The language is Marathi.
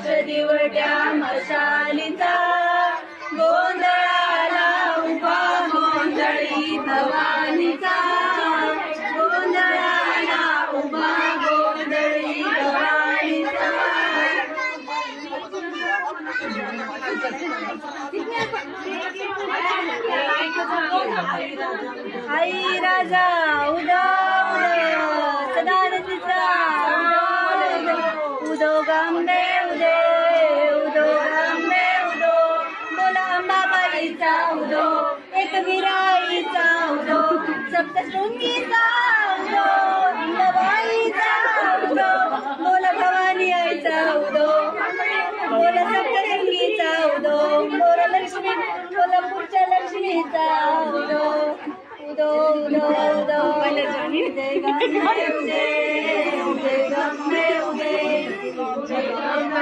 प्रकाश दिवट्या मशालीचा, गोंधळाला उभा गोंधळी भवानीचा, गोंधळाला उभा गोंधळी भवानीचा. आई राजा उदो सदानंदचा उदो गांबे उदे उदो गांबे उदो, बोला अंबाबाईचा उदो, एकविराईचा उदो, सप्तशृंगीचा उदो, इंदबाईचा उदो, बोला भवानी आईचा उदो, बोला सप्तशृंगीचा उदो, बोला लक्ष्मी, बोला पुढच्या लक्ष्मीचा उदो, उदो उदो उदो उदय गंगे उदय, उदय गंगे उदय, उदय गंगे.